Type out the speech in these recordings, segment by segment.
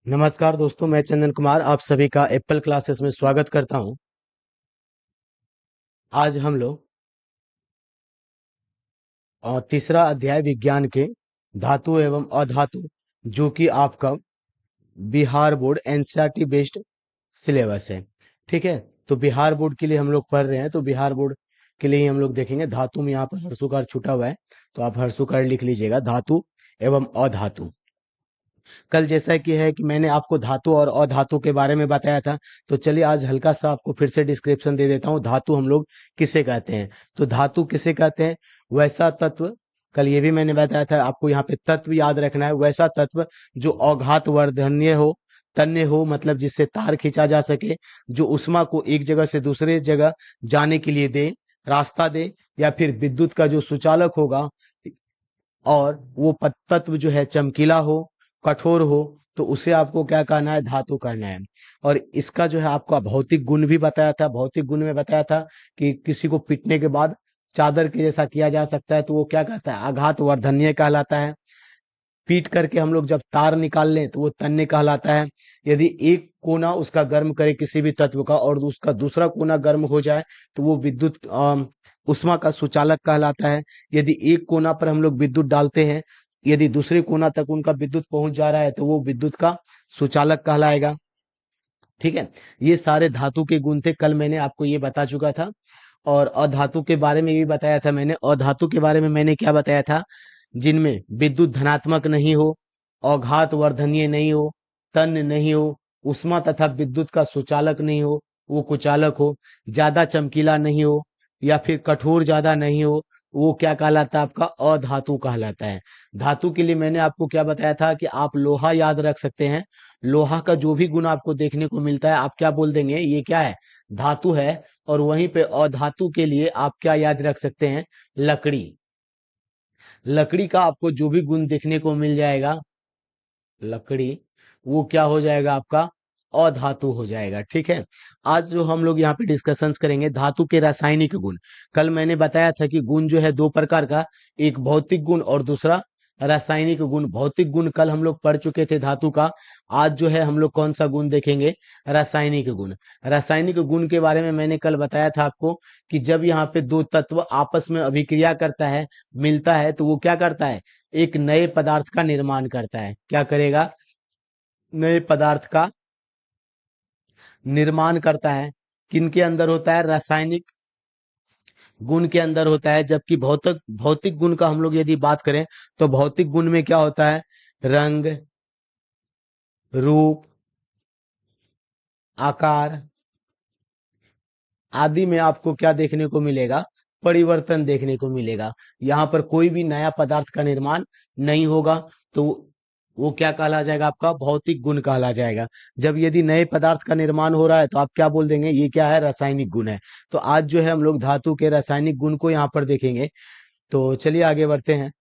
नमस्कार दोस्तों, मैं चंदन कुमार आप सभी का एप्पल क्लासेस में स्वागत करता हूं। आज हम लोग तीसरा अध्याय विज्ञान के धातु एवं अधातु, जो कि आपका Bihar board NCERT based syllabus है। ठीक है, तो बिहार बोर्ड के लिए हम लोग पढ़ रहे हैं, तो बिहार बोर्ड के लिए ही हम लोग देखेंगे। धातु में यहाँ पर हर्षुकार छूटा हुआ है, तो आप हर्षुकार लिख लीजिएगा, धातु एवं अधातु। कल जैसा कि है कि मैंने आपको धातु और अधातु के बारे में बताया था, तो चलिए आज हल्का सा आपको फिर से डिस्क्रिप्शन दे देता हूँ। धातु हम लोग किसे कहते हैं? तो धातु किसे कहते हैं? वैसा तत्व, कल ये भी मैंने बताया था, आपको यहाँ पे तत्व याद रखना है। वैसा तत्व जो अघात वर्धनीय हो, तन्य हो, मतलब जिससे तार खींचा जा सके, जो उष्मा को एक जगह से दूसरे जगह जाने के लिए दे, रास्ता दे, या फिर विद्युत का जो सुचालक होगा, और वो तत्व जो है चमकीला हो, कठोर हो, तो उसे आपको क्या कहना है? धातु कहना है। और इसका जो है आपका भौतिक गुण भी बताया था। भौतिक गुण में बताया था कि किसी को पीटने के बाद चादर के जैसा किया जा सकता है, तो वो क्या कहता है? आघात वर्धनीय कहलाता है। पीट करके हम लोग जब तार निकाल लें तो वो तन्य कहलाता है। यदि एक कोना उसका गर्म करे किसी भी तत्व का और उसका दूसरा कोना गर्म हो जाए, तो वो विद्युत उष्मा का सुचालक कहलाता है। यदि एक कोना पर हम लोग विद्युत डालते हैं, यदि दूसरे कोना तक उनका विद्युत पहुंच जा रहा है, तो वो विद्युत का सुचालक कहलाएगा। ठीक है, ये सारे धातु के गुण थे, कल मैंने आपको ये बता चुका था। और अधातु के बारे में भी बताया था मैंने। अधातु के बारे में मैंने क्या बताया था? जिनमें विद्युत धनात्मक नहीं हो, अघात वर्धनीय नहीं हो, तन्य नहीं हो, उष्मा तथा विद्युत का सुचालक नहीं हो, वो कुचालक हो, ज्यादा चमकीला नहीं हो, या फिर कठोर ज्यादा नहीं हो, वो क्या कहलाता है? आपका अधातु कहलाता है। धातु के लिए मैंने आपको क्या बताया था कि आप लोहा याद रख सकते हैं। लोहा का जो भी गुण आपको देखने को मिलता है, आप क्या बोल देंगे? ये क्या है? धातु है। और वहीं पे अधातु के लिए आप क्या याद रख सकते हैं? लकड़ी। लकड़ी का आपको जो भी गुण देखने को मिल जाएगा, लकड़ी, वो क्या हो जाएगा? आपका अधातु हो जाएगा। ठीक है, आज जो हम लोग यहाँ पे डिस्कशंस करेंगे धातु के रासायनिक गुण। कल मैंने बताया था कि गुण जो है दो प्रकार का, एक भौतिक गुण और दूसरा रासायनिक गुण। भौतिक गुण कल हम लोग पढ़ चुके थे धातु का। आज जो है हम लोग कौन सा गुण देखेंगे? रासायनिक गुण। रासायनिक गुण के बारे में मैंने कल बताया था आपको कि जब यहाँ पे दो तत्व आपस में अभिक्रिया करता है, मिलता है, तो वो क्या करता है? एक नए पदार्थ का निर्माण करता है। क्या करेगा? नए पदार्थ का निर्माण करता है। किनके अंदर होता है? रासायनिक गुण के अंदर होता है। जबकि भौतिक भौतिक गुण का हम लोग यदि बात करें, तो भौतिक गुण में क्या होता है? रंग, रूप, आकार आदि में आपको क्या देखने को मिलेगा? परिवर्तन देखने को मिलेगा। यहाँ पर कोई भी नया पदार्थ का निर्माण नहीं होगा, तो वो क्या कहला जाएगा? आपका भौतिक गुण कहला जाएगा। जब यदि नए पदार्थ का निर्माण हो रहा है, तो आप क्या बोल देंगे? ये क्या है? रासायनिक गुण है। तो आज जो है हम लोग धातु के रासायनिक गुण को यहाँ पर देखेंगे। तो चलिए आगे बढ़ते हैं।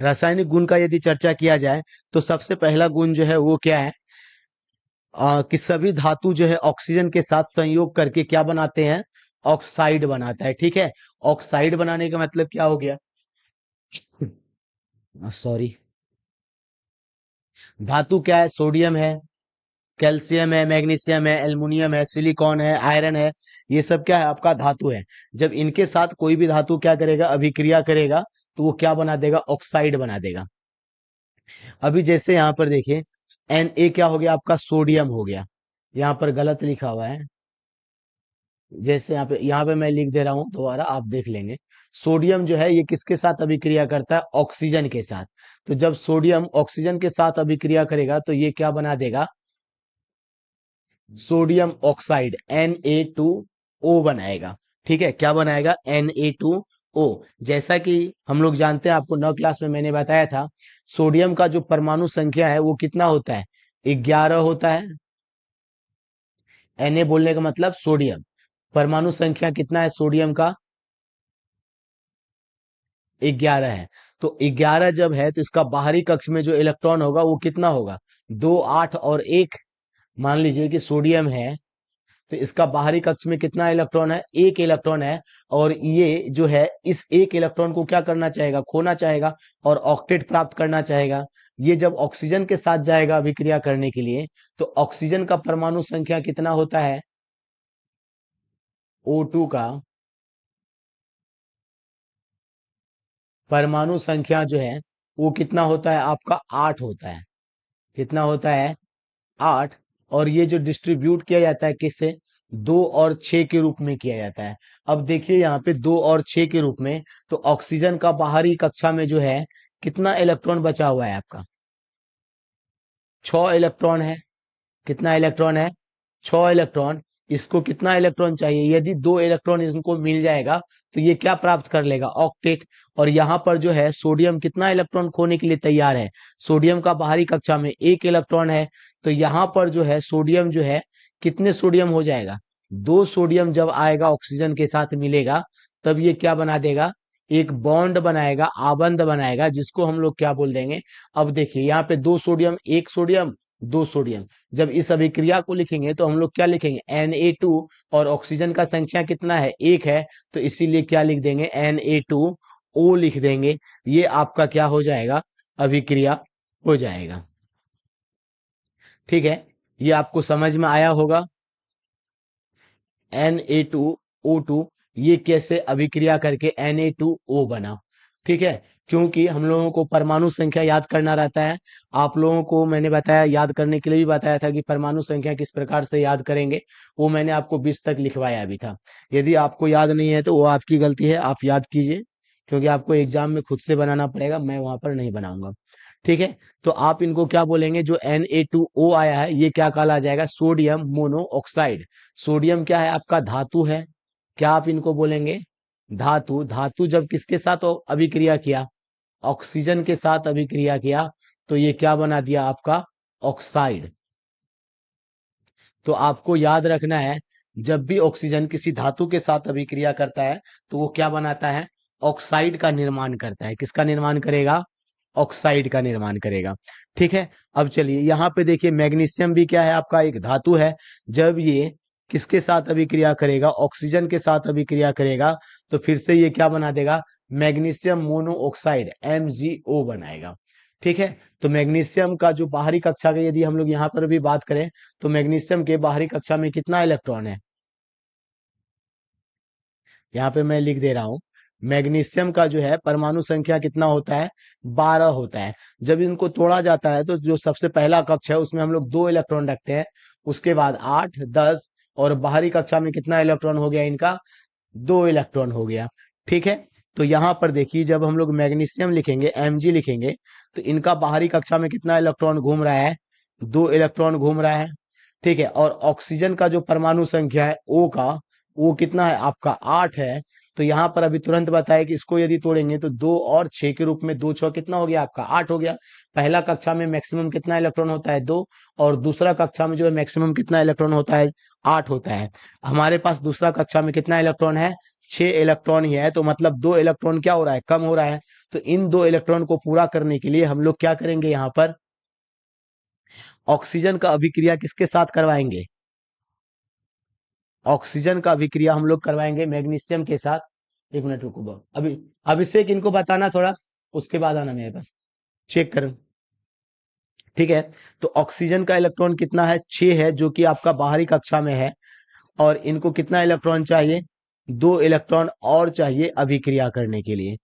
रासायनिक गुण का यदि चर्चा किया जाए, तो सबसे पहला गुण जो है वो क्या है? कि सभी धातु जो है ऑक्सीजन के साथ संयोग करके क्या बनाते हैं? ऑक्साइड बनाता है। ठीक है, ऑक्साइड बनाने का मतलब क्या हो गया? सॉरी, धातु क्या है? सोडियम है, कैल्शियम है, मैग्नीशियम है, एल्युमिनियम है, सिलिकॉन है, आयरन है। ये सब क्या है? आपका धातु है। जब इनके साथ कोई भी धातु क्या करेगा? अभिक्रिया करेगा, तो वो क्या बना देगा? ऑक्साइड बना देगा। अभी जैसे यहाँ पर देखिए, Na क्या हो गया? आपका सोडियम हो गया। यहाँ पर गलत लिखा हुआ है। जैसे यहाँ पे मैं लिख दे रहा हूं, दोबारा आप देख लेंगे। सोडियम जो है ये किसके साथ अभिक्रिया करता है? ऑक्सीजन के साथ। तो जब सोडियम ऑक्सीजन के साथ अभिक्रिया करेगा, तो ये क्या बना देगा? सोडियम ऑक्साइड Na2O बनाएगा। ठीक है, क्या बनाएगा? Na2O। जैसा कि हम लोग जानते हैं, आपको 9 क्लास में मैंने बताया था, सोडियम का जो परमाणु संख्या है वो कितना होता है? 11 होता है। Na बोलने का मतलब सोडियम। परमाणु संख्या कितना है सोडियम का? 11 है। तो 11 जब है, तो इसका बाहरी कक्ष में जो इलेक्ट्रॉन होगा वो कितना होगा? 2, 8 और 1। मान लीजिए कि सोडियम है, तो इसका बाहरी कक्ष में कितना इलेक्ट्रॉन है, एक इलेक्ट्रॉन है। और ये जो है इस एक इलेक्ट्रॉन को क्या करना चाहेगा, खोना चाहेगा और ऑक्टेट प्राप्त करना चाहेगा। ये जब ऑक्सीजन के साथ जाएगा अभिक्रिया करने के लिए, तो ऑक्सीजन का परमाणु संख्या कितना होता है, O2 का परमाणु संख्या जो है वो कितना होता है आपका, 8 होता है। कितना होता है, 8। और ये जो डिस्ट्रीब्यूट किया जाता है किससे, 2 और 6 के रूप में किया जाता है। अब देखिए यहाँ पे 2 और 6 के रूप में, तो ऑक्सीजन का बाहरी कक्षा में जो है कितना इलेक्ट्रॉन बचा हुआ है आपका, 6 इलेक्ट्रॉन है। कितना इलेक्ट्रॉन है, 6 इलेक्ट्रॉन। इसको कितना इलेक्ट्रॉन चाहिए, यदि 2 इलेक्ट्रॉन इसको मिल जाएगा तो ये क्या प्राप्त कर लेगा, ऑक्टेट। और यहाँ पर जो है सोडियम कितना इलेक्ट्रॉन खोने के लिए तैयार है, सोडियम का बाहरी कक्षा में 1 इलेक्ट्रॉन है। तो यहाँ पर जो है सोडियम जो है, कितने सोडियम हो जाएगा, 2 सोडियम जब आएगा ऑक्सीजन के साथ मिलेगा, तब ये क्या बना देगा, एक बॉन्ड बनाएगा, आबंध बनाएगा, जिसको हम लोग क्या बोल देंगे। अब देखिए यहाँ पे 2 सोडियम, 1 सोडियम, 2 सोडियम। जब इस अभिक्रिया को लिखेंगे तो हम लोग क्या लिखेंगे, Na2। और ऑक्सीजन का संख्या कितना है, 1 है। तो इसीलिए क्या लिख देंगे, Na2O लिख देंगे। ये आपका क्या हो जाएगा, अभिक्रिया हो जाएगा। ठीक है, ये आपको समझ में आया होगा। Na2O2 ये कैसे अभिक्रिया करके Na2O बना। ठीक है, क्योंकि हम लोगों को परमाणु संख्या याद करना रहता है। आप लोगों को मैंने बताया, याद करने के लिए भी बताया था कि परमाणु संख्या किस प्रकार से याद करेंगे, वो मैंने आपको 20 तक लिखवाया भी था। यदि आपको याद नहीं है तो वो आपकी गलती है, आप याद कीजिए, क्योंकि आपको एग्जाम में खुद से बनाना पड़ेगा, मैं वहां पर नहीं बनाऊंगा। ठीक है, तो आप इनको क्या बोलेंगे, जो Na2O आया है ये क्या कहला जाएगा, सोडियम मोनोऑक्साइड। सोडियम क्या है आपका, धातु है। क्या आप इनको बोलेंगे, धातु। धातु जब किसके साथ अभिक्रिया किया, ऑक्सीजन के साथ अभिक्रिया किया, तो ये क्या बना दिया आपका, ऑक्साइड। तो आपको याद रखना है, जब भी ऑक्सीजन किसी धातु के साथ अभिक्रिया करता है तो वो क्या बनाता है, ऑक्साइड का निर्माण करता है। किसका निर्माण करेगा, ऑक्साइड का निर्माण करेगा। ठीक है, अब चलिए यहाँ पे देखिए, मैग्नीशियम भी क्या है आपका, एक धातु है। जब ये किसके साथ अभिक्रिया करेगा, ऑक्सीजन के साथ अभिक्रिया करेगा, तो फिर से ये क्या बना देगा, मैग्नीशियम मोनोऑक्साइड MgO बनाएगा। ठीक है, तो मैग्नीशियम का जो बाहरी कक्षा का यदि हम लोग यहाँ पर भी बात करें, तो मैग्नीशियम के बाहरी कक्षा में कितना इलेक्ट्रॉन है, यहाँ पे मैं लिख दे रहा हूं। मैग्नीशियम का जो है परमाणु संख्या कितना होता है, 12 होता है। जब इनको तोड़ा जाता है तो जो सबसे पहला कक्ष है उसमें हम लोग 2 इलेक्ट्रॉन रखते हैं, उसके बाद 8, 10, और बाहरी कक्षा में कितना इलेक्ट्रॉन हो गया इनका, 2 इलेक्ट्रॉन हो गया। ठीक है, तो यहाँ पर देखिए, जब हम लोग मैग्नीशियम लिखेंगे, Mg लिखेंगे, तो इनका बाहरी कक्षा में कितना इलेक्ट्रॉन घूम रहा है, 2 इलेक्ट्रॉन घूम रहा है। ठीक है, और ऑक्सीजन का जो परमाणु संख्या है O का, वो कितना है आपका, 8 है। तो यहाँ पर अभी तुरंत बताया कि इसको यदि तोड़ेंगे तो 2 और 6 के रूप में, 2 6 कितना हो गया आपका, 8 हो गया। पहला कक्षा में मैक्सिमम कितना इलेक्ट्रॉन होता है, 2। और दूसरा कक्षा में जो है मैक्सिमम कितना इलेक्ट्रॉन होता है, 8 होता है। हमारे पास दूसरा कक्षा में कितना इलेक्ट्रॉन है, 6 इलेक्ट्रॉन ही है। तो मतलब 2 इलेक्ट्रॉन क्या हो रहा है, कम हो रहा है। तो इन 2 इलेक्ट्रॉन को पूरा करने के लिए हम लोग क्या करेंगे, यहाँ पर ऑक्सीजन का अभिक्रिया किसके साथ करवाएंगे, ऑक्सीजन का अभिक्रिया हम लोग करवाएंगे मैग्नीशियम के साथ। 1 मिनट रुको अभी, अभिषेक इनको बताना थोड़ा, उसके बाद आना मेरे पास, चेक कर। ठीक है, तो ऑक्सीजन का इलेक्ट्रॉन कितना है, 6 है, जो कि आपका बाहरी कक्षा में है। और इनको कितना इलेक्ट्रॉन चाहिए, 2 इलेक्ट्रॉन और चाहिए अभिक्रिया करने के लिए।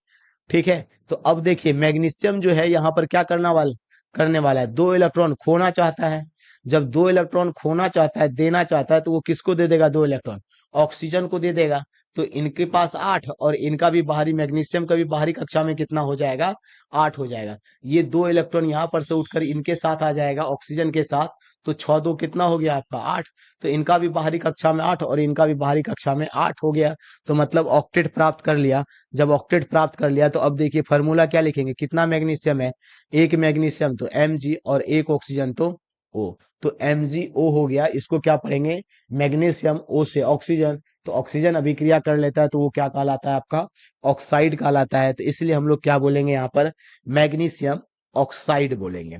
ठीक है, तो अब देखिए मैग्नीशियम जो है यहाँ पर क्या करने वाला है, 2 इलेक्ट्रॉन खोना चाहता है। जब 2 इलेक्ट्रॉन खोना चाहता है, देना चाहता है, तो वो किसको दे देगा, 2 इलेक्ट्रॉन ऑक्सीजन को दे देगा। तो इनके पास 8, और इनका भी बाहरी, मैग्नीशियम का भी बाहरी कक्षा में कितना हो जाएगा, 8 हो जाएगा। ये 2 इलेक्ट्रॉन यहाँ पर से उठकर इनके साथ आ जाएगा, ऑक्सीजन के साथ। तो 6 2 कितना हो गया आपका, 8। तो इनका भी बाहरी कक्षा में 8 और इनका भी बाहरी कक्षा में 8 हो गया। तो मतलब ऑक्टेट प्राप्त कर लिया। जब ऑक्टेट प्राप्त कर लिया तो अब देखिए फॉर्मूला क्या लिखेंगे, कितना मैग्नीशियम है, 1 मैग्नीशियम तो Mg, और 1 ऑक्सीजन तो O। तो MgO हो गया, इसको क्या पढ़ेंगे, मैग्नीशियम O से ऑक्सीजन। तो ऑक्सीजन अभिक्रिया कर लेता है तो वो क्या कहलाता है आपका, ऑक्साइड कहलाता है। तो इसलिए हम लोग क्या बोलेंगे यहाँ पर, मैग्नीशियम ऑक्साइड बोलेंगे।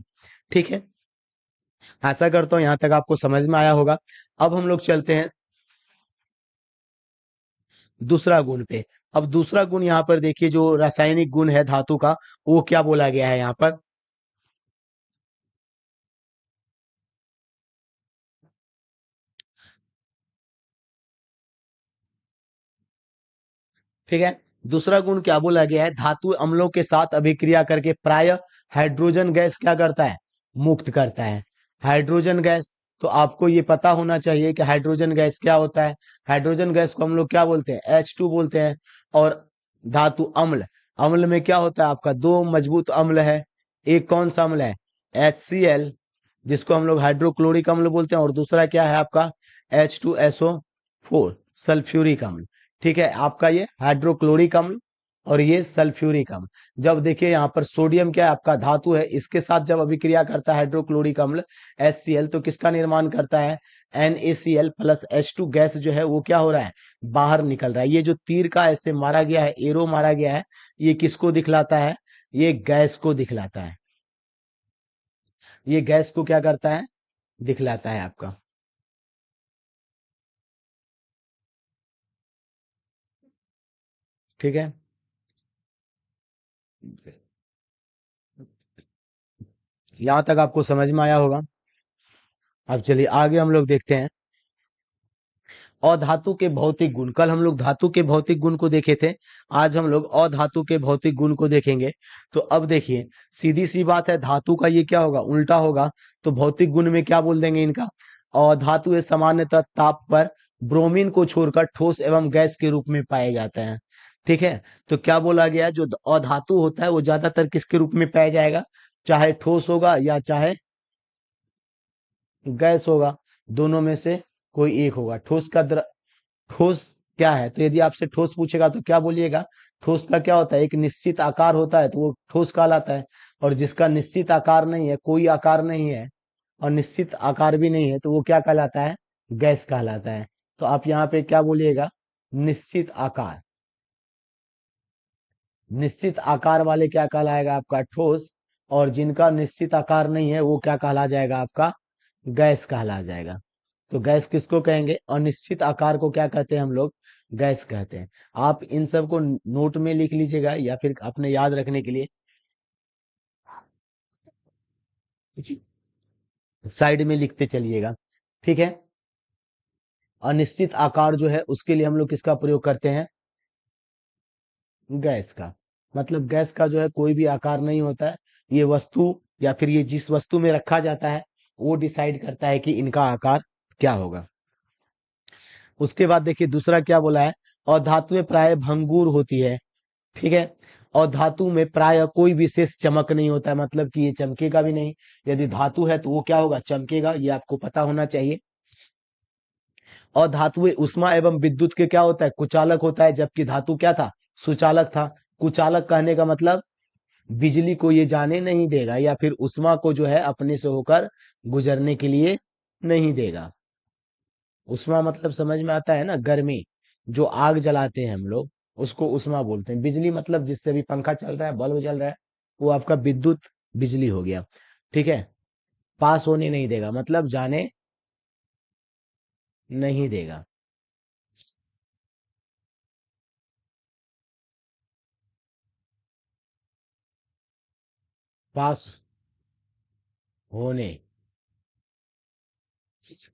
ठीक है, आशा करता हूँ यहाँ तक आपको समझ में आया होगा। अब हम लोग चलते हैं दूसरा गुण पे। अब दूसरा गुण यहाँ पर देखिए, जो रासायनिक गुण है धातु का, वो क्या बोला गया है यहाँ पर। ठीक है, दूसरा गुण क्या बोला गया है, धातु अम्लों के साथ अभिक्रिया करके प्राय हाइड्रोजन गैस क्या करता है, मुक्त करता है। हाइड्रोजन गैस, तो आपको ये पता होना चाहिए कि हाइड्रोजन गैस क्या होता है। हाइड्रोजन गैस को हम लोग क्या बोलते हैं, H2 बोलते हैं। और धातु अम्ल, अम्ल में क्या होता है आपका, दो मजबूत अम्ल है। एक कौन सा अम्ल है, HCl, जिसको हम लोग हाइड्रोक्लोरिक अम्ल बोलते हैं, और दूसरा क्या है आपका H2SO4, सल्फ्यूरिक अम्ल। ठीक है, आपका ये हाइड्रोक्लोरिक अम्ल और ये सल्फ्यूरिक अम्ल। जब देखिए यहाँ पर सोडियम क्या है आपका, धातु है, इसके साथ जब अभिक्रिया करता है हाइड्रोक्लोरिक अम्ल HCl, तो किसका निर्माण करता है, NaCl प्लस H2 गैस जो है वो क्या हो रहा है, बाहर निकल रहा है। ये जो तीर का ऐसे मारा गया है, एरो मारा गया है, ये किसको दिखलाता है, ये गैस को दिखलाता है। ये गैस को क्या करता है, दिखलाता है आपका। ठीक है, यहां तक आपको समझ में आया होगा। अब चलिए आगे हम लोग देखते हैं अधातु के भौतिक गुण। कल हम लोग धातु के भौतिक गुण को देखे थे, आज हम लोग अधातु के भौतिक गुण को देखेंगे। तो अब देखिए, सीधी सी बात है, धातु का ये क्या होगा, उल्टा होगा। तो भौतिक गुण में क्या बोल देंगे इनका, अधातु ये सामान्यतः ताप पर ब्रोमीन को छोड़कर ठोस एवं गैस के रूप में पाए जाते हैं। ठीक है, तो क्या बोला गया, जो अधातु होता है वो ज्यादातर किसके रूप में पाया जाएगा, चाहे ठोस होगा या चाहे गैस होगा, दोनों में से कोई एक होगा। ठोस क्या है, तो यदि आपसे ठोस पूछेगा तो क्या बोलिएगा, ठोस का क्या होता है, एक निश्चित आकार होता है तो वो ठोस कहलाता है। और जिसका निश्चित आकार नहीं है, कोई आकार नहीं है और निश्चित आकार भी नहीं है, तो वो क्या कहलाता है, गैस कहलाता है। तो आप यहाँ पे क्या बोलिएगा, निश्चित आकार। निश्चित आकार वाले क्या कहलाएगा आपका, ठोस। और जिनका निश्चित आकार नहीं है वो क्या कहला जाएगा आपका, गैस कहला जाएगा। तो गैस किसको कहेंगे, अनिश्चित आकार को क्या कहते हैं हम लोग, गैस कहते हैं। आप इन सब को नोट में लिख लीजिएगा या फिर अपने याद रखने के लिए साइड में लिखते चलिएगा। ठीक है, अनिश्चित आकार जो है उसके लिए हम लोग किसका प्रयोग करते हैं, गैस का। मतलब गैस का जो है कोई भी आकार नहीं होता है, ये वस्तु या फिर ये जिस वस्तु में रखा जाता है वो डिसाइड करता है कि इनका आकार क्या होगा। उसके बाद देखिए दूसरा क्या बोला है, और धातुएं प्राय भंगुर होती है। ठीक है, और धातु में प्राय कोई विशेष चमक नहीं होता है, मतलब कि ये चमकेगा भी नहीं। यदि धातु है तो वो क्या होगा, चमकेगा, ये आपको पता होना चाहिए। और धातुएं उष्मा एवं विद्युत के क्या होता है, कुचालक होता है, जबकि धातु क्या था, सुचालक था। कुचालक कहने का मतलब बिजली को ये जाने नहीं देगा या फिर उष्मा को जो है अपने से होकर गुजरने के लिए नहीं देगा। उष्मा मतलब समझ में आता है ना, गर्मी। जो आग जलाते हैं हम लोग उसको उष्मा बोलते हैं। बिजली मतलब जिससे भी पंखा चल रहा है, बल्ब जल रहा है, वो आपका विद्युत बिजली हो गया। ठीक है, पास होने नहीं देगा मतलब जाने नहीं देगा। पास होने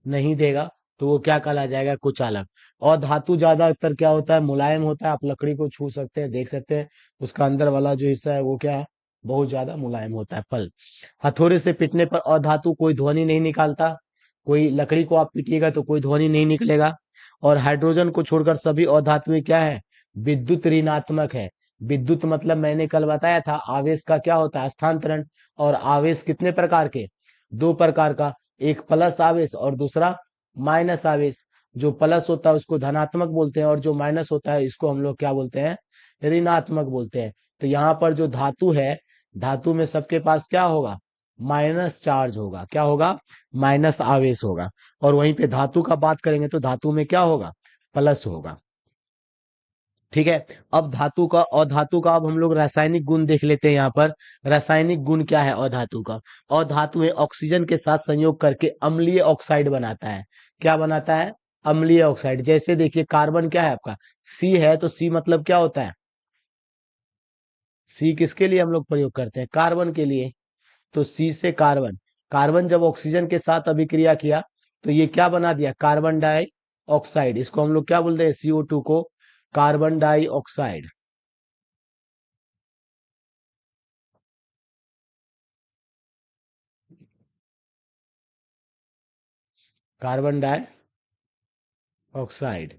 नहीं देगा, तो वो क्या कहला जाएगा, कुचालक। और धातु ज्यादातर क्या होता है, मुलायम होता है। आप लकड़ी को छू सकते हैं, देख सकते हैं, उसका अंदर वाला जो हिस्सा है वो क्या है, बहुत ज्यादा मुलायम होता है। पल हथौड़े से पीटने पर अधातु कोई ध्वनि नहीं निकालता। कोई लकड़ी को आप पीटिएगा तो कोई ध्वनि नहीं निकलेगा। और हाइड्रोजन को छोड़कर सभी अधातुएं क्या है, विद्युत ऋणात्मक है। विद्युत मतलब मैंने कल बताया था, आवेश का क्या होता है, स्थानांतरण। और आवेश कितने प्रकार के, दो प्रकार का, एक प्लस आवेश और दूसरा माइनस आवेश। जो प्लस होता है उसको धनात्मक बोलते हैं और जो माइनस होता है इसको हम लोग क्या बोलते हैं, ऋणात्मक बोलते हैं। तो यहाँ पर जो धातु है, धातु में सबके पास क्या होगा, माइनस चार्ज होगा। क्या होगा, माइनस आवेश होगा। और वहीं पे धातु का बात करेंगे तो धातु में क्या होगा, प्लस होगा। ठीक है, अब धातु का और धातु का अब हम लोग रासायनिक गुण देख लेते हैं। यहाँ पर रासायनिक गुण क्या है अधातु का, और धातु में ऑक्सीजन के साथ संयोग करके अम्लीय ऑक्साइड बनाता है। क्या बनाता है, अम्लीय ऑक्साइड। जैसे देखिए कार्बन क्या है आपका, सी है, तो सी मतलब क्या होता है, सी किसके लिए हम लोग प्रयोग करते हैं, कार्बन के लिए। तो सी से कार्बन, कार्बन जब ऑक्सीजन के साथ अभिक्रिया किया तो ये क्या बना दिया, कार्बन डाई ऑक्साइड। इसको हम लोग क्या बोलते हैं, CO2 को carbon dioxide, carbon dioxide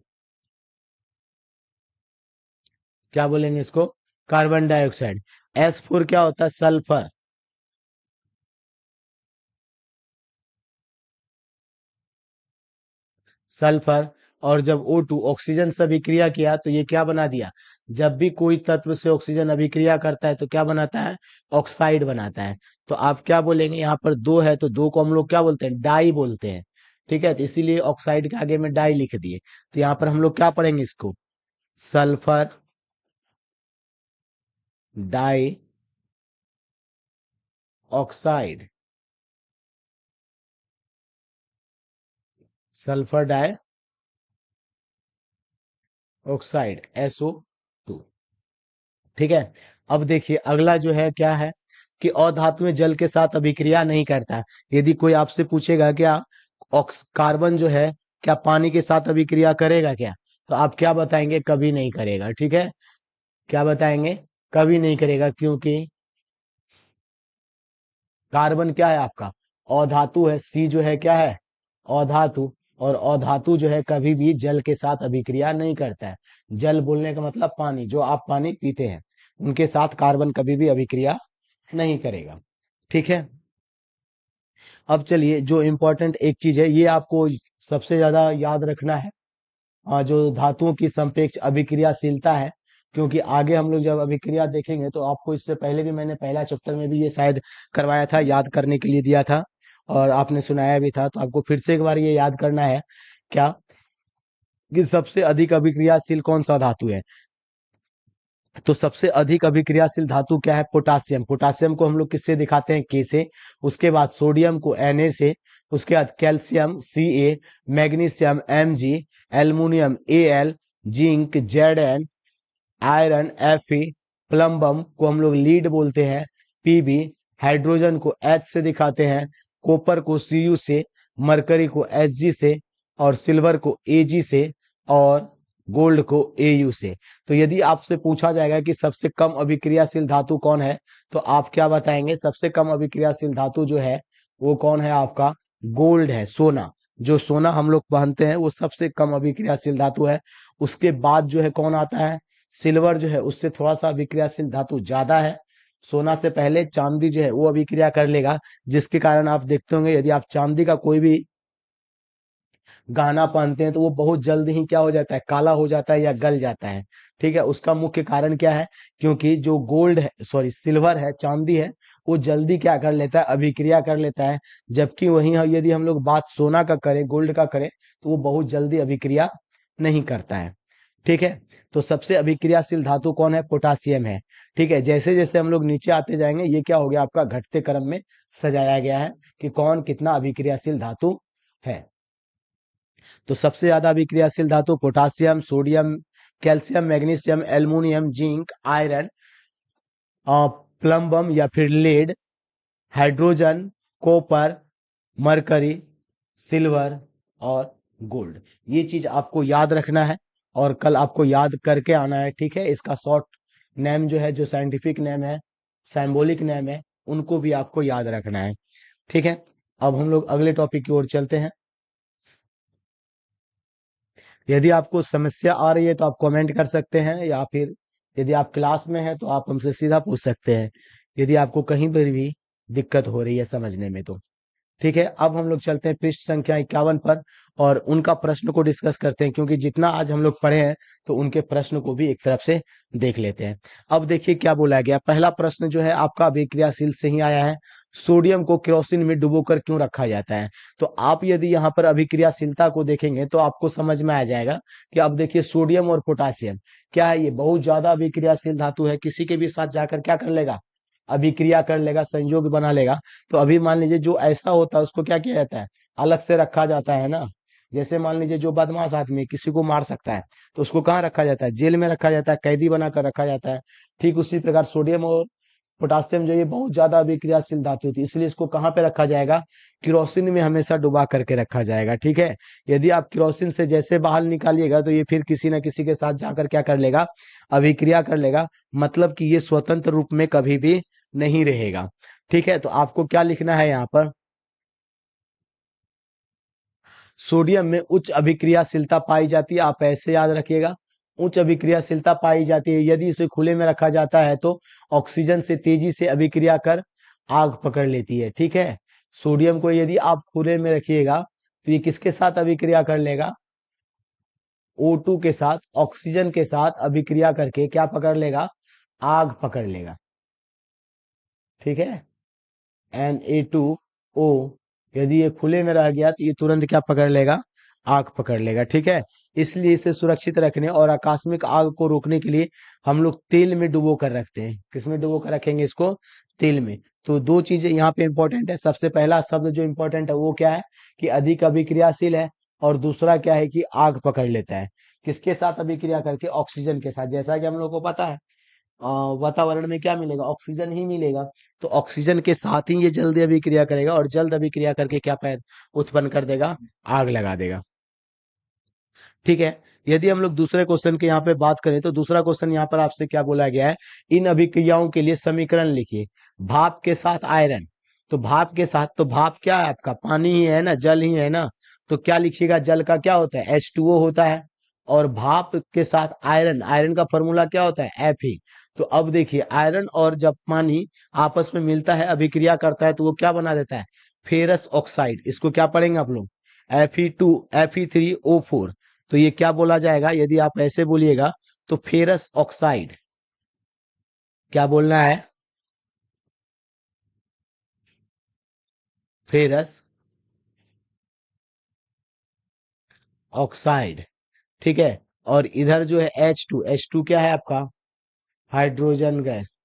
क्या बोलेंगे इसको, कार्बन डाइऑक्साइड। S4 क्या होता है, सल्फर, सल्फर। और जब O2 ऑक्सीजन से अभिक्रिया किया तो ये क्या बना दिया, जब भी कोई तत्व से ऑक्सीजन अभिक्रिया करता है तो क्या बनाता है, ऑक्साइड बनाता है। तो आप क्या बोलेंगे, यहाँ पर दो है तो दो को हम लोग क्या बोलते हैं, डाई बोलते हैं। ठीक है, तो इसीलिए ऑक्साइड के आगे में डाई लिख दिए। तो यहाँ पर हम लोग क्या पढ़ेंगे इसको, sulphur dioxide, sulphur dioxide, SO2। ठीक है। अब देखिए अगला जो है क्या है, कि अधातु में जल के साथ अभिक्रिया नहीं करता है। यदि कोई आपसे पूछेगा क्या ऑक्स कार्बन जो है क्या पानी के साथ अभिक्रिया करेगा क्या, तो आप क्या बताएंगे, कभी नहीं करेगा। ठीक है, क्या बताएंगे, कभी नहीं करेगा, क्योंकि कार्बन क्या है आपका, अधातु है, सी जो है क्या है, अधातु। और अधातु जो है कभी भी जल के साथ अभिक्रिया नहीं करता है। जल बोलने का मतलब पानी, जो आप पानी पीते हैं, उनके साथ कार्बन कभी भी अभिक्रिया नहीं करेगा। ठीक है। अब चलिए जो इम्पोर्टेंट एक चीज है, ये आपको सबसे ज्यादा याद रखना है, जो धातुओं की संपेक्ष अभिक्रियाशीलता है। क्योंकि आगे हम लोग जब अभिक्रिया देखेंगे तो आपको इससे पहले भी मैंने पहला चैप्टर में भी ये शायद करवाया था, याद करने के लिए दिया था और आपने सुनाया भी था, तो आपको फिर से एक बार ये याद करना है क्या, कि सबसे अधिक अभिक्रियाशील कौन सा धातु है। तो सबसे अधिक अभिक्रियाशील धातु क्या है, पोटासियम। पोटासियम को हम लोग किससे दिखाते हैं, के से। उसके बाद सोडियम को Na से। उसके बाद calcium Ca, magnesium Mg, aluminium Al, zinc Zn, iron Fe, plumbum को हम लोग लीड बोलते हैं, Pb, हाइड्रोजन को H से दिखाते हैं, कॉपर को Cu से, मरकरी को Hg से, और सिल्वर को Ag से, और गोल्ड को Au से। तो यदि आपसे पूछा जाएगा कि सबसे कम अभिक्रियाशील धातु कौन है, तो आप क्या बताएंगे, सबसे कम अभिक्रियाशील धातु जो है वो कौन है आपका, गोल्ड है, सोना। जो सोना हम लोग पहनते हैं वो सबसे कम अभिक्रियाशील धातु है। उसके बाद जो है कौन आता है, सिल्वर जो है उससे थोड़ा सा अभिक्रियाशील धातु ज्यादा है। सोना से पहले चांदी जो है वो अभिक्रिया कर लेगा, जिसके कारण आप देखते होंगे यदि आप चांदी का कोई भी गहना पहनते हैं तो वो बहुत जल्द ही क्या हो जाता है, काला हो जाता है या गल जाता है। ठीक है, उसका मुख्य कारण क्या है, क्योंकि जो गोल्ड है, सॉरी सिल्वर है, चांदी है, वो जल्दी क्या कर लेता है, अभिक्रिया कर लेता है। जबकि वहीं यदि हम लोग बात सोना का करें, गोल्ड का करें, तो वो बहुत जल्दी अभिक्रिया नहीं करता है। ठीक है, तो सबसे अभिक्रियाशील धातु कौन है, पोटासियम है। ठीक है, जैसे जैसे हम लोग नीचे आते जाएंगे ये क्या हो गया आपका, घटते क्रम में सजाया गया है कि कौन कितना अभिक्रियाशील धातु है। तो सबसे ज्यादा अभिक्रियाशील धातु potassium, sodium, calcium, magnesium, aluminium, zinc, iron, plumbum या फिर lead, hydrogen, copper, mercury, silver और गोल्ड। ये चीज आपको याद रखना है और कल आपको याद करके आना है। ठीक है, इसका शॉर्ट नेम जो है, जो साइंटिफिक नेम है, सिंबॉलिक नेम है, उनको भी आपको याद रखना है। ठीक है, अब हम लोग अगले टॉपिक की ओर चलते हैं। यदि आपको समस्या आ रही है तो आप कमेंट कर सकते हैं, या फिर यदि आप क्लास में हैं तो आप हमसे सीधा पूछ सकते हैं, यदि आपको कहीं पर भी दिक्कत हो रही है समझने में तो। ठीक है, अब हम लोग चलते हैं पृष्ठ संख्या 51 पर और उनका प्रश्न को डिस्कस करते हैं, क्योंकि जितना आज हम लोग पढ़े हैं तो उनके प्रश्न को भी एक तरफ से देख लेते हैं। अब देखिए क्या बोला गया, पहला प्रश्न जो है आपका अभिक्रियाशील से ही आया है, सोडियम को केरोसिन में डुबोकर क्यों रखा जाता है। तो आप यदि यहाँ पर अभिक्रियाशीलता को देखेंगे तो आपको समझ में आ जाएगा कि अब देखिए सोडियम और पोटासियम क्या है, ये बहुत ज्यादा अभिक्रियाशील धातु है, किसी के भी साथ जाकर क्या कर लेगा, अभिक्रिया कर लेगा, संयोग बना लेगा। तो अभी मान लीजिए जो ऐसा होता है उसको क्या किया जाता है, अलग से रखा जाता है ना। जैसे मान लीजिए जो बदमाश आदमी है, किसी को मार सकता है, तो उसको कहाँ रखा जाता है? जेल में रखा जाता है, कैदी बनाकर रखा जाता है। ठीक उसी प्रकार सोडियम और पोटासियम जो ये बहुत ज्यादा अभिक्रियाशील धातु होती है, इसलिए इसको कहाँ पे रखा जाएगा? केरोसिन में हमेशा डुबा करके रखा जाएगा। ठीक है, यदि आप केरोसिन से जैसे बाहर निकालिएगा तो ये फिर किसी ना किसी के साथ जाकर क्या कर लेगा? अभिक्रिया कर लेगा, मतलब कि ये स्वतंत्र रूप में कभी भी नहीं रहेगा। ठीक है, तो आपको क्या लिखना है यहाँ पर? सोडियम में उच्च अभिक्रियाशीलता पाई जाती है, आप ऐसे याद रखिएगा। उच्च अभिक्रियाशीलता पाई जाती है, यदि इसे खुले में रखा जाता है तो ऑक्सीजन से तेजी से अभिक्रिया कर आग पकड़ लेती है। ठीक है, सोडियम को यदि आप खुले में रखिएगा तो ये किसके साथ अभिक्रिया कर लेगा? O2 के साथ, ऑक्सीजन के साथ अभिक्रिया करके क्या पकड़ लेगा? आग पकड़ लेगा। ठीक है, Na2O, यदि ये खुले में रह गया तो ये तुरंत क्या पकड़ लेगा? आग पकड़ लेगा। ठीक है, इसलिए इसे सुरक्षित रखने और आकस्मिक आग को रोकने के लिए हम लोग तेल में डुबो कर रखते हैं। किसमें डुबो कर रखेंगे इसको? तेल में। तो दो चीजें यहाँ पे इंपॉर्टेंट है। सबसे पहला शब्द जो इंपॉर्टेंट है वो क्या है? कि अधिक अभिक्रियाशील है। और दूसरा क्या है? कि आग पकड़ लेता है। किसके साथ अभिक्रिया करके? ऑक्सीजन के साथ। जैसा कि हम लोग को पता है वातावरण में क्या मिलेगा? ऑक्सीजन ही मिलेगा। तो ऑक्सीजन के साथ ही ये जल्दी अभिक्रिया करेगा और जल्द अभिक्रिया करके क्या पैदा उत्पन्न कर देगा? आग लगा देगा। ठीक है, यदि हम लोग दूसरे क्वेश्चन के यहाँ पे बात करें तो दूसरा क्वेश्चन यहाँ पर आपसे क्या बोला गया है? इन अभिक्रियाओं के लिए समीकरण लिखिए। भाप के साथ आयरन, तो भाप के साथ, तो भाप क्या है आपका? पानी ही है ना, जल ही है ना। तो क्या लिखिएगा? जल का क्या होता है? H2O होता है। और भाप के साथ आयरन, आयरन का फॉर्मूला क्या होता है? Fe। तो अब देखिए, आयरन और जब पानी आपस में मिलता है, अभिक्रिया करता है, तो वो क्या बना देता है? Ferrous oxide. इसको क्या पढ़ेंगे आप लोग? Fe2Fe3O4। तो ये क्या बोला जाएगा? यदि आप ऐसे बोलिएगा तो फेरस ऑक्साइड। क्या बोलना है? Ferrous oxide. ठीक है, और इधर जो है H2, क्या है आपका? Hydrogen gas.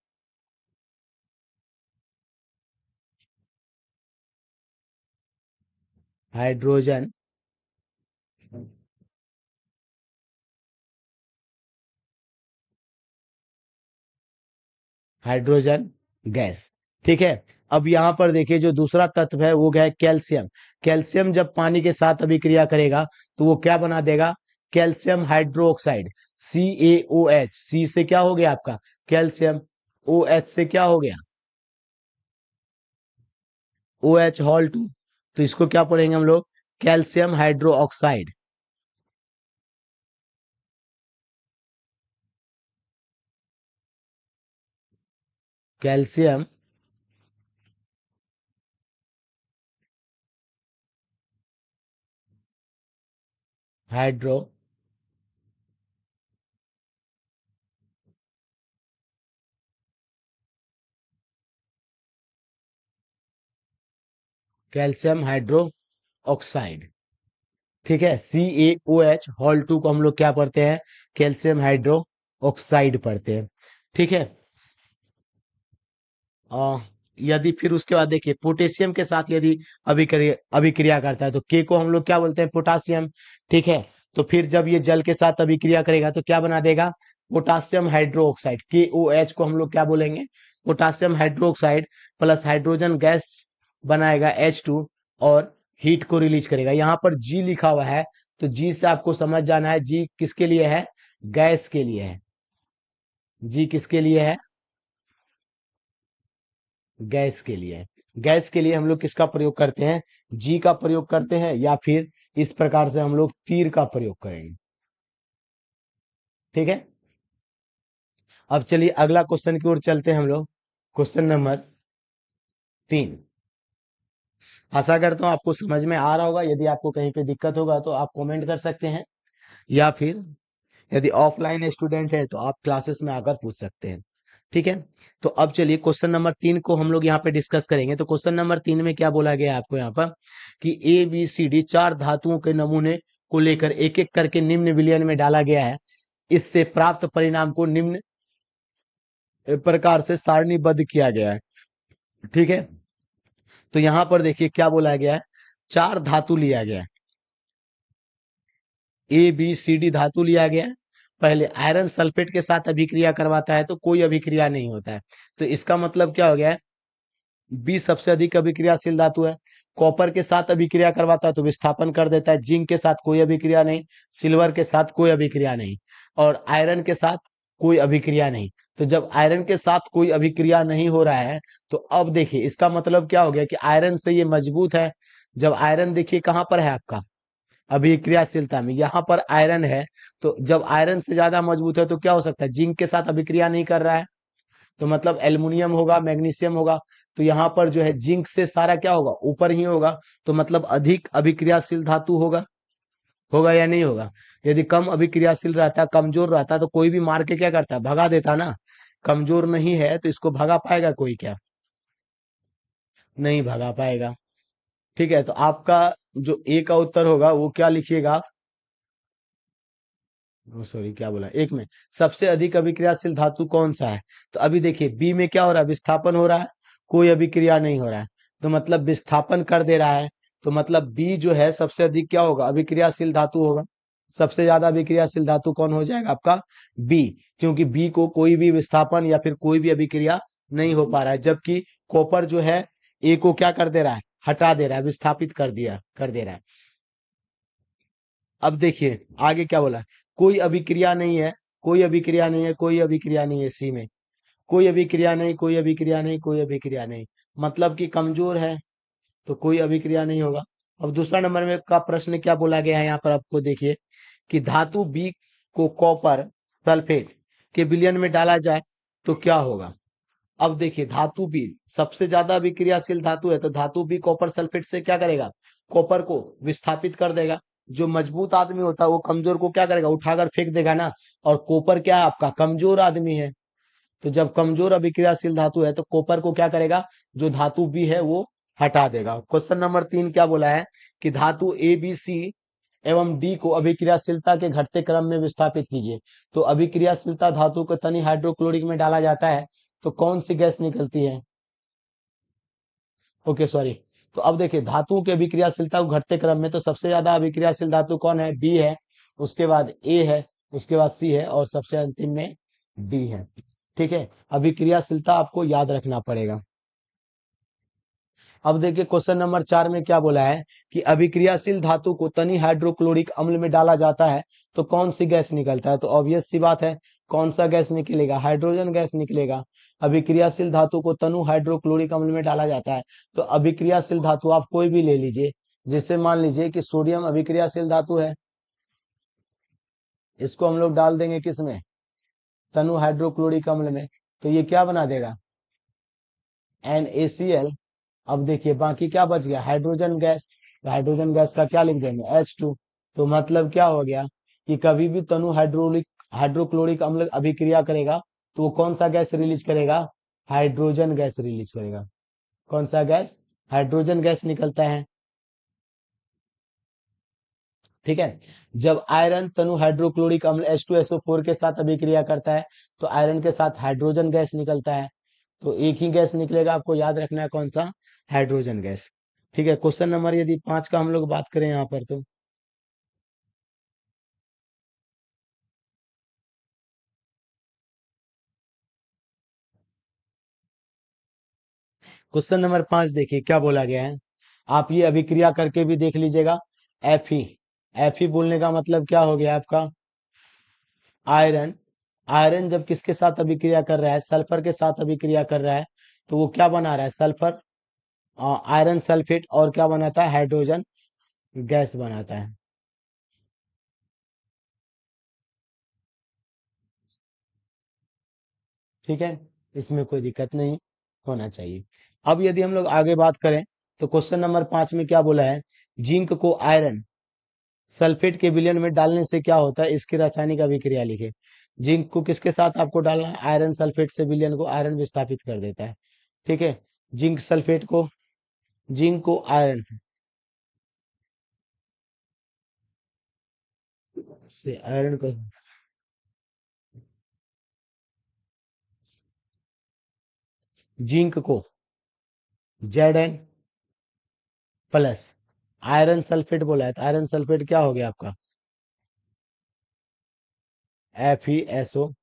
Hydrogen hydrogen gas. ठीक है, अब यहाँ पर देखिए जो दूसरा तत्व है वो क्या है? कैल्शियम। कैल्शियम जब पानी के साथ अभिक्रिया करेगा तो वो क्या बना देगा? Calcium hydroxide. CaOH, सी से क्या हो गया आपका? कैल्शियम। OH से क्या हो गया? OH2। तो इसको क्या पढ़ेंगे हम लोग? Calcium hydro oxide. Calcium hydro calcium hydro oxide. ठीक है, CaOH को हम लोग क्या पढ़ते हैं? कैल्शियम हाइड्रो ऑक्साइड पढ़ते हैं। ठीक है, आ, यदि फिर उसके बाद देखिए पोटेशियम के साथ यदि अभिक्रिया अभिक्रिया करता है तो के को हम लोग क्या बोलते हैं? पोटासियम। ठीक है, तो फिर जब ये जल के साथ अभिक्रिया करेगा तो क्या बना देगा? Potassium hydroxide. KOH को हम लोग क्या बोलेंगे? Potassium hydroxide. Plus hydrogen gas बनाएगा H2 और हीट को रिलीज करेगा। यहाँ पर G लिखा हुआ है, तो G से आपको समझ जाना है G किसके लिए है? गैस के लिए है। G किसके लिए है? गैस के लिए। गैस के लिए हम लोग किसका प्रयोग करते हैं? जी का प्रयोग करते हैं, या फिर इस प्रकार से हम लोग तीर का प्रयोग करेंगे। ठीक है, अब चलिए अगला क्वेश्चन की ओर चलते हैं हम लोग। Question number 3। आशा करता हूँ आपको समझ में आ रहा होगा। यदि आपको कहीं पे दिक्कत होगा तो आप कमेंट कर सकते हैं, या फिर यदि ऑफलाइन स्टूडेंट है तो आप क्लासेस में आकर पूछ सकते हैं। ठीक है, तो अब चलिए क्वेश्चन नंबर 3 को हम लोग यहाँ पे डिस्कस करेंगे। तो क्वेश्चन नंबर 3 में क्या बोला गया है आपको यहाँ पर? कि ABCD चार धातुओं के नमूने को लेकर एक एक करके निम्न विलयन में डाला गया है। इससे प्राप्त परिणाम को निम्न प्रकार से सारणीबद्ध किया गया है। ठीक है, तो यहाँ पर देखिए क्या बोला गया है? चार धातु लिया गया है। ए बी सी डी धातु लिया गया है, पहले आयरन सल्फेट के साथ अभिक्रिया करवाता है तो कोई अभिक्रिया नहीं होता है। तो इसका मतलब क्या हो गया है, बी सबसे अधिक अभिक्रियाशील धातु है। कॉपर के साथ अभिक्रिया करवाता है तो विस्थापन कर देता है। जिंक के साथ कोई अभिक्रिया नहीं, सिल्वर के साथ कोई अभिक्रिया नहीं, और आयरन के साथ कोई अभिक्रिया नहीं। तो जब आयरन के साथ कोई अभिक्रिया नहीं हो रहा है, तो अब देखिए इसका मतलब क्या हो गया कि आयरन से ये मजबूत है। जब आयरन देखिए कहाँ पर है आपका, अभिक्रियाशीलता में यहाँ पर आयरन है। तो जब आयरन से ज्यादा मजबूत है तो क्या हो सकता है, जिंक के साथ अभिक्रिया नहीं कर रहा है, तो मतलब एल्युमिनियम होगा, मैग्नीशियम होगा। तो यहाँ पर जो है जिंक से सारा क्या होगा, ऊपर ही होगा। तो मतलब अधिक अभिक्रियाशील धातु होगा, होगा या नहीं होगा। यदि कम अभिक्रियाशील रहता, कमजोर रहता, तो कोई भी मार के क्या करता, भगा देता ना। कमजोर नहीं है तो इसको भगा पाएगा कोई क्या, नहीं भगा पाएगा। ठीक है, तो आपका जो ए का उत्तर होगा वो क्या लिखिएगा आप, सॉरी क्या बोला, एक में सबसे अधिक अभिक्रियाशील धातु कौन सा है। तो अभी देखिए बी में क्या हो रहा है, विस्थापन हो रहा है, कोई अभिक्रिया नहीं हो रहा है। तो मतलब विस्थापन कर दे रहा है, तो मतलब बी जो है सबसे अधिक क्या होगा, अभिक्रियाशील धातु होगा। सबसे ज्यादा अभिक्रियाशील धातु कौन हो जाएगा आपका, बी। क्योंकि बी को कोई भी विस्थापन या फिर कोई भी अभिक्रिया नहीं हो पा रहा है, जबकि कॉपर जो है ए को क्या कर दे रहा है, हटा दे रहा है, विस्थापित कर दे रहा है। अब देखिए आगे क्या बोला, कोई अभिक्रिया नहीं है, कोई अभिक्रिया नहीं है, कोई अभिक्रिया नहीं है सी में, कोई अभिक्रिया नहीं, कोई अभिक्रिया नहीं, कोई अभिक्रिया नहीं, मतलब कि कमजोर है, तो कोई अभिक्रिया नहीं होगा। अब दूसरा नंबर में का प्रश्न क्या बोला गया है यहाँ पर आपको देखिए, कि धातु बी को कॉपर सल्फेट के विलयन में डाला जाए तो क्या होगा। अब देखिए धातु बी सबसे ज्यादा अभिक्रियाशील धातु है, तो धातु बी कॉपर सल्फेट से क्या करेगा, कॉपर को विस्थापित कर देगा। जो मजबूत आदमी होता है वो कमजोर को क्या करेगा, उठाकर फेंक देगा ना। और कॉपर क्या है आपका, कमजोर आदमी है। तो जब कमजोर अभिक्रियाशील धातु है तो कॉपर को क्या करेगा, जो धातु बी है वो हटा देगा। क्वेश्चन नंबर 3 क्या बोला है, कि धातु ए बी सी एवं डी को अभिक्रियाशीलता के घटते क्रम में विस्थापित कीजिए। तो अभिक्रियाशीलता धातु को तनी हाइड्रोक्लोरिक में डाला जाता है तो कौन सी गैस निकलती है, ओके सॉरी। तो अब देखिए धातुओं की अभिक्रियाशीलता को घटते क्रम में, तो सबसे ज्यादा अभिक्रियाशील धातु कौन है, बी है, उसके बाद ए है, उसके बाद सी है, और सबसे अंतिम में डी है। ठीक है, अभिक्रियाशीलता आपको याद रखना पड़ेगा। अब देखिए क्वेश्चन नंबर 4 में क्या बोला है, कि अभिक्रियाशील धातु को तनी हाइड्रोक्लोरिक अम्ल में डाला जाता है तो कौन सी गैस निकलता है। तो ऑब्वियस सी बात है, कौन सा गैस निकलेगा, हाइड्रोजन गैस निकलेगा। अभिक्रियाशील धातु को तनु हाइड्रोक्लोरिक अम्ल में डाला जाता है, तो अभिक्रियाशील धातु आप कोई भी ले लीजिए, जैसे मान लीजिए कि सोडियम अभिक्रियाशील धातु है, इसको हम लोग डाल देंगे किस में, तनु हाइड्रोक्लोरिक अम्ल में, तो ये क्या बना देगा, NaCl। अब देखिए बाकी क्या बच गया, हाइड्रोजन गैस। तो हाइड्रोजन गैस का क्या लिख देंगे, H2। तो मतलब क्या हो गया, कि कभी भी तनु हाइड्रोक्लोरिक अम्ल अभिक्रिया करेगा तो वो कौन सा गैस रिलीज करेगा, हाइड्रोजन गैस रिलीज करेगा। कौन सा गैस, हाइड्रोजन गैस निकलता है। ठीक है, जब आयरन तनु हाइड्रोक्लोरिक अम्ल H2SO4 के साथ अभिक्रिया करता है तो आयरन के साथ हाइड्रोजन गैस निकलता है। तो एक ही गैस निकलेगा, आपको याद रखना है कौन सा, हाइड्रोजन गैस। ठीक है, क्वेश्चन नंबर यदि 5 का हम लोग बात करें यहाँ पर, तो क्वेश्चन नंबर 5 देखिए क्या बोला गया है, आप ये अभिक्रिया करके भी देख लीजिएगा। Fe, Fe बोलने का मतलब क्या हो गया आपका, आयरन। आयरन जब किसके साथ अभिक्रिया कर रहा है, सल्फर के साथ अभिक्रिया कर रहा है, तो वो क्या बना रहा है, सल्फर, आयरन सल्फेट, और क्या बनाता है, हाइड्रोजन गैस बनाता है। ठीक है, इसमें कोई दिक्कत नहीं होना चाहिए। अब यदि हम लोग आगे बात करें, तो क्वेश्चन नंबर 5 में क्या बोला है, जिंक को आयरन सल्फेट के विलयन में डालने से क्या होता है, इसकी रासायनिक अभिक्रिया लिखे। जिंक को किसके साथ आपको डालना है, आयरन सल्फेट से विलयन को आयरन विस्थापित कर देता है। ठीक है, जिंक सल्फेट को, जिंक को आयरन से आयरन को, जिंक को Zn प्लस आयरन सल्फेट बोला है, तो आयरन सल्फेट क्या हो गया आपका, FeSO4।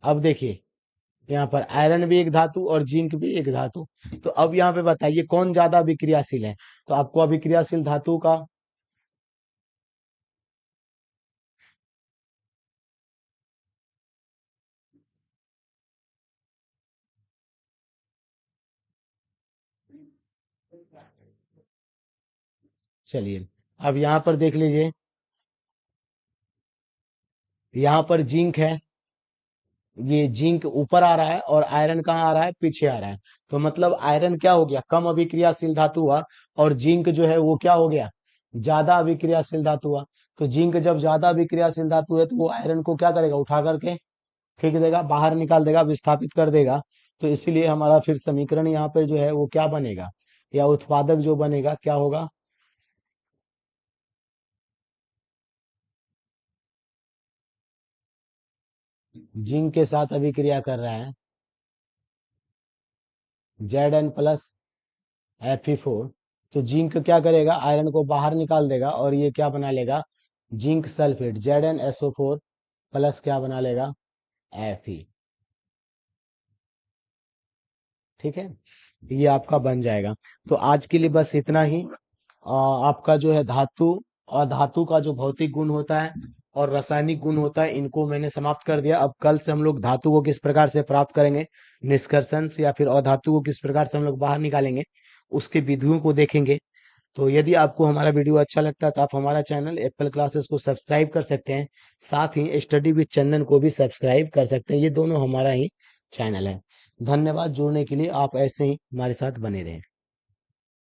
अब देखिए यहाँ पर आयरन भी एक धातु और जिंक भी एक धातु। तो अब यहाँ पे बताइए कौन ज्यादा अभिक्रियाशील है। तो आपको अभिक्रियाशील धातु का चलिए अब यहाँ पर देख लीजिए, यहाँ पर जिंक है, ये जिंक ऊपर आ रहा है और आयरन कहाँ आ रहा है, पीछे आ रहा है। तो मतलब आयरन क्या हो गया, कम अभिक्रियाशील धातु हुआ, और जिंक जो है वो क्या हो गया, ज्यादा अभिक्रियाशील धातु हुआ। तो जिंक जब ज्यादा अभिक्रियाशील धातु है तो वो आयरन को क्या करेगा, उठा करके फेंक देगा, बाहर निकाल देगा, विस्थापित कर देगा। तो इसीलिए हमारा फिर समीकरण यहाँ पे जो है वो क्या बनेगा, या उत्पादक जो बनेगा क्या होगा, जिंक के साथ अभिक्रिया कर रहा है Zn+Fe4। तो जिंक क्या करेगा, आयरन को बाहर निकाल देगा और ये क्या बना लेगा, जिंक सल्फेट ZnSO4 प्लस क्या बना लेगा, Fe। ठीक है, ये आपका बन जाएगा। तो आज के लिए बस इतना ही। आपका जो है धातु और धातु का जो भौतिक गुण होता है और रासायनिक गुण होता है, इनको मैंने समाप्त कर दिया। अब कल से हम लोग धातु को किस प्रकार से प्राप्त करेंगे, निष्कर्षण से, या फिर अधातु को किस प्रकार से हम लोग बाहर निकालेंगे, उसके विधियों को देखेंगे। तो यदि आपको हमारा वीडियो अच्छा लगता है तो आप हमारा चैनल एप्पल क्लासेस को सब्सक्राइब कर सकते हैं। साथ ही स्टडी विद चंदन को भी सब्सक्राइब कर सकते हैं, ये दोनों हमारा ही चैनल है। धन्यवाद जुड़ने के लिए, आप ऐसे ही हमारे साथ बने रहें।